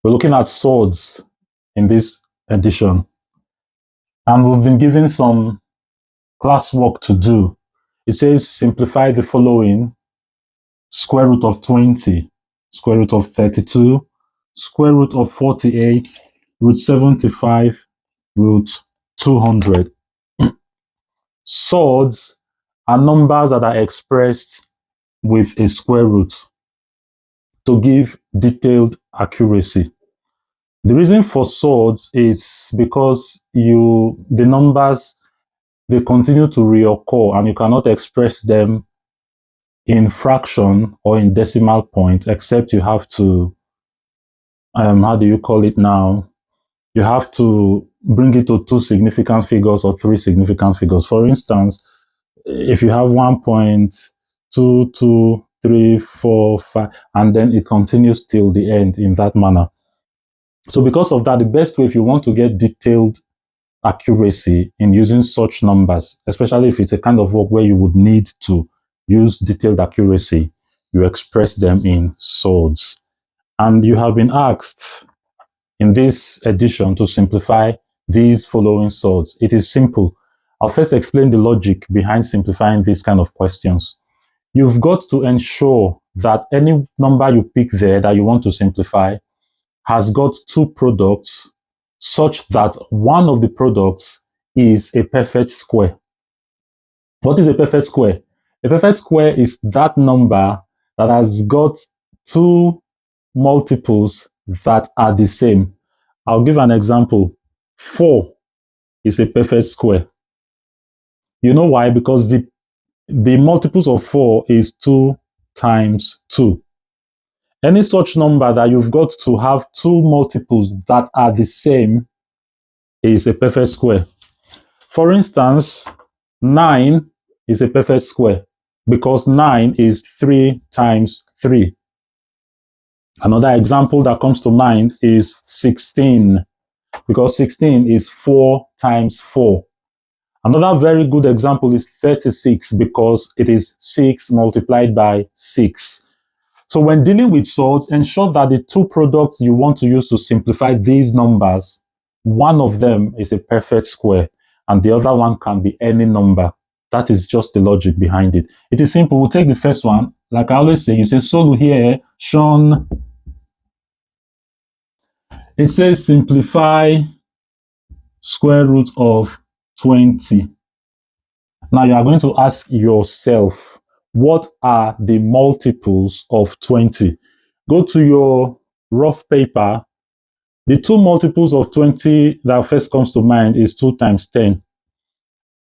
We're looking at Surds in this edition, and we've been given some classwork to do. It says simplify the following: square root of 20, square root of 32, square root of 48, root 75, root 200. Surds are numbers that are expressed with a square root to give detailed accuracy. The reason for surds is because the numbers, they continue to reoccur and you cannot express them in fraction or in decimal points, except you have to, how do you call it now? You have to bring it to two significant figures or three significant figures. For instance, if you have 1.22345, and then it continues till the end in that manner. So because of that, the best way, if you want to get detailed accuracy in using such numbers, especially if it's a kind of work where you would need to use detailed accuracy, you express them in surds. And you have been asked in this edition to simplify these following surds. It is simple. I'll first explain the logic behind simplifying these kind of questions. You've got to ensure that any number you pick there that you want to simplify has got two products such that one of the products is a perfect square. What is a perfect square? A perfect square is that number that has got two multiples that are the same. I'll give an example. 4 is a perfect square. You know why? Because the multiples of 4 is 2 times 2. Any such number that you've got to have two multiples that are the same is a perfect square. For instance, 9 is a perfect square because 9 is 3 times 3. Another example that comes to mind is 16 because 16 is 4 times 4. Another very good example is 36 because it is 6 multiplied by 6. So when dealing with surds, ensure that the two products you want to use to simplify these numbers, one of them is a perfect square and the other one can be any number. That is just the logic behind it. It is simple. We'll take the first one. Like I always say, you say Solu here, Sean. It says simplify square root of 20. Now you are going to ask yourself, what are the multiples of 20? Go to your rough paper. The two multiples of 20 that first comes to mind is 2 times 10.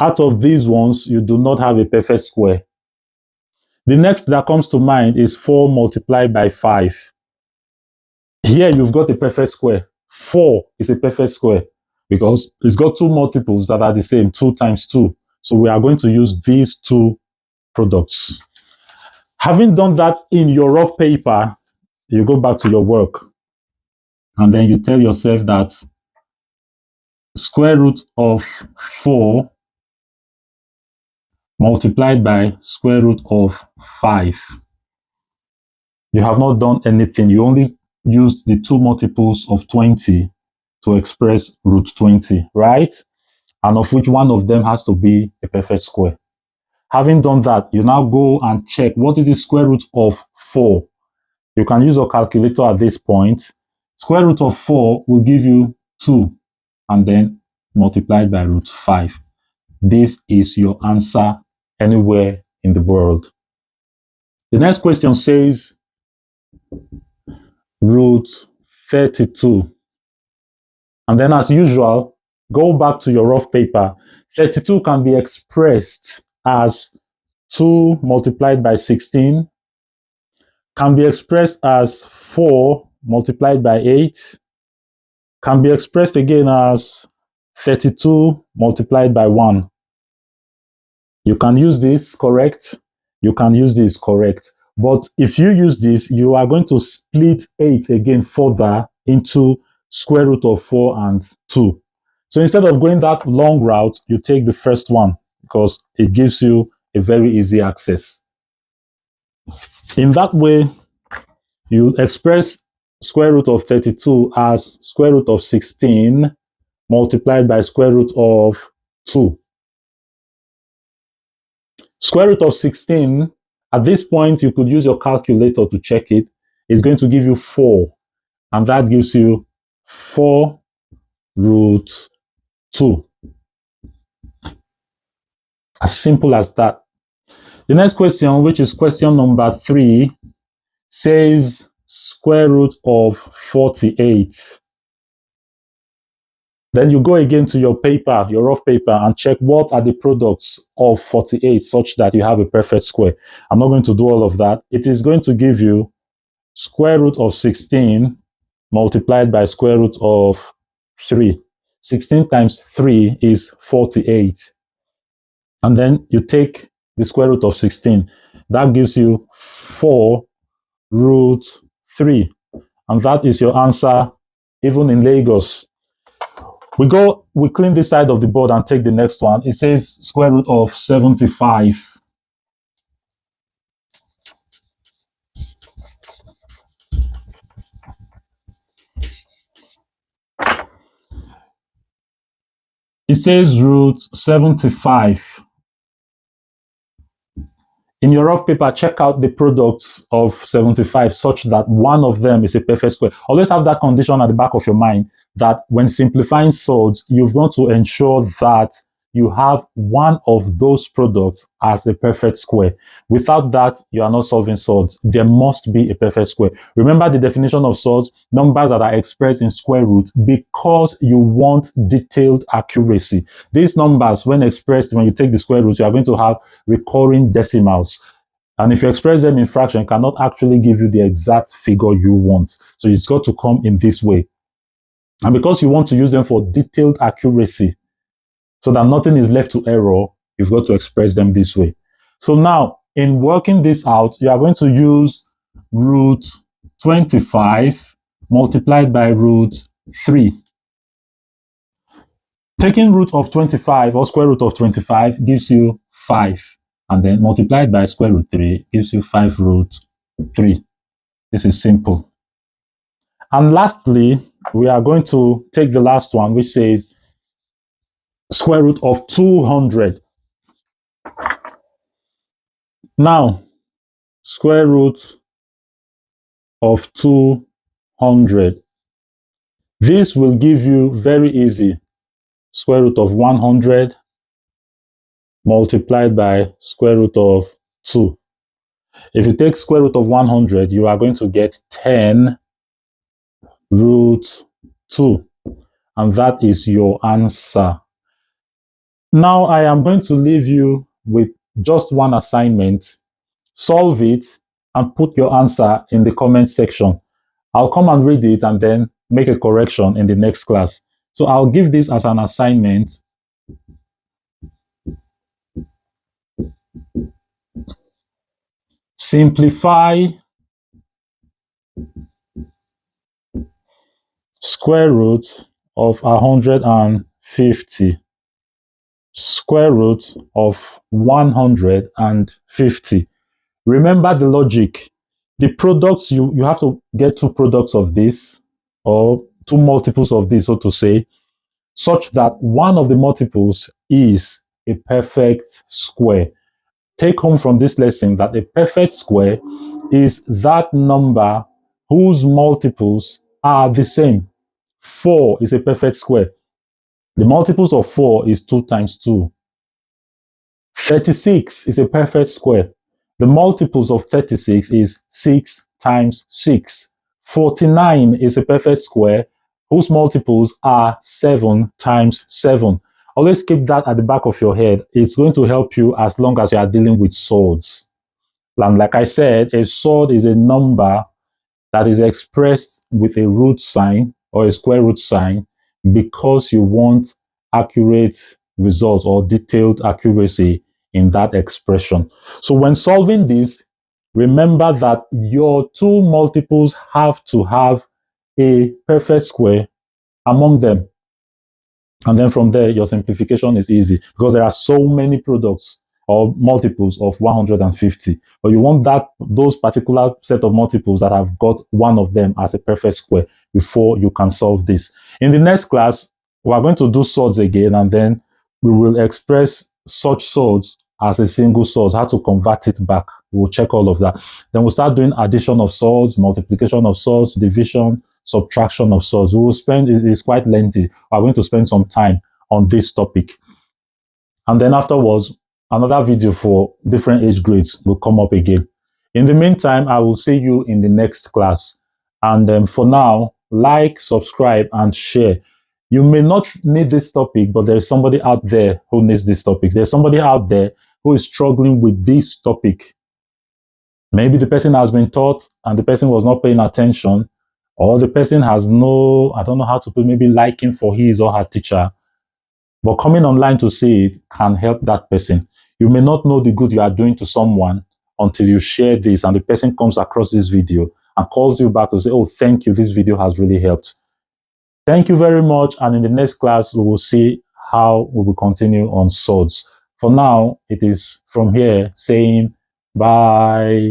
Out of these ones, you do not have a perfect square. The next that comes to mind is 4 multiplied by 5. Here you've got a perfect square. 4 is a perfect square because it's got two multiples that are the same, 2 times 2. So we are going to use these two products. Having done that in your rough paper, you go back to your work and then you tell yourself that square root of 4 multiplied by square root of 5. You have not done anything. You only used the two multiples of 20 to express root 20, right? And of which one of them has to be a perfect square. Having done that, you now go and check what is the square root of 4. You can use your calculator at this point. Square root of 4 will give you 2 and then multiplied by root 5. This is your answer anywhere in the world. The next question says root 32. And then as usual, go back to your rough paper. 32 can be expressed as 2 multiplied by 16, can be expressed as 4 multiplied by 8, can be expressed again as 32 multiplied by 1. You can use this, correct? You can use this, correct? But if you use this, you are going to split 8 again further into square root of 4 and 2. So instead of going that long route, you take the first one because it gives you a very easy access. In that way, you express square root of 32 as square root of 16 multiplied by square root of 2. Square root of 16, at this point, you could use your calculator to check it. It's going to give you 4, and that gives you 4 root 2. As simple as that. The next question, which is question number 3, says square root of 48. Then you go again to your paper, your rough paper, and check what are the products of 48 such that you have a perfect square. I'm not going to do all of that. It is going to give you square root of 16 multiplied by square root of 3. 16 times 3 is 48. And then you take the square root of 16. That gives you 4 root 3. And that is your answer, even in Lagos. We clean this side of the board and take the next one. It says square root of 75. It says root 75. In your rough paper, check out the products of 75 such that one of them is a perfect square. Always have that condition at the back of your mind that when simplifying surds, you've got to ensure that you have one of those products as a perfect square. Without that, you are not solving surds. There must be a perfect square. Remember the definition of surds, numbers that are expressed in square roots, because you want detailed accuracy. These numbers, when expressed, when you take the square root, you are going to have recurring decimals. And if you express them in fraction, it cannot actually give you the exact figure you want. So it's got to come in this way. And because you want to use them for detailed accuracy, so that nothing is left to error, you've got to express them this way. So now, in working this out, you are going to use root 25 multiplied by root 3. Taking root of 25 or square root of 25 gives you 5. And then multiplied by square root 3 gives you 5 root 3. This is simple. And lastly, we are going to take the last one, which says square root of 200. Now, square root of 200. This will give you very easy square root of 100 multiplied by square root of 2. If you take square root of 100, you are going to get 10 root 2. And that is your answer. Now I am going to leave you with just one assignment. Solve it and put your answer in the comment section. I'll come and read it and then make a correction in the next class. So I'll give this as an assignment. Simplify square root of 150. Square root of 150. Remember the logic. The products, you have to get two products of this, or two multiples of this, so to say, such that one of the multiples is a perfect square. Take home from this lesson that a perfect square is that number whose multiples are the same. 4 is a perfect square. The multiples of 4 is 2 times 2. 36 is a perfect square. The multiples of 36 is 6 times 6. 49 is a perfect square whose multiples are 7 times 7. Always keep that at the back of your head. It's going to help you as long as you are dealing with surds. And like I said, a surd is a number that is expressed with a root sign or a square root sign because you want accurate results or detailed accuracy in that expression. So when solving this, remember that your two multiples have to have a perfect square among them. And then from there, your simplification is easy because there are so many products or multiples of 150, but you want those particular set of multiples that have got one of them as a perfect square before you can solve this. In the next class, we are going to do surds again, and then we will express such surds as a single surd, how to convert it back. We'll check all of that. Then we'll start doing addition of surds, multiplication of surds, division, subtraction of surds. We will spend, it's quite lengthy. We're going to spend some time on this topic. And then afterwards, another video for different age grades will come up again. In the meantime, I will see you in the next class. And for now, like, subscribe, and share. You may not need this topic, but there's somebody out there who needs this topic. There's somebody out there who is struggling with this topic. Maybe the person has been taught and the person was not paying attention, or the person has no, I don't know how to put, maybe liking for his or her teacher. But coming online to see it can help that person. You may not know the good you are doing to someone until you share this and the person comes across this video and calls you back to say, oh, thank you, this video has really helped. Thank you very much. And in the next class, we will see how we will continue on surds. For now, it is from here saying bye.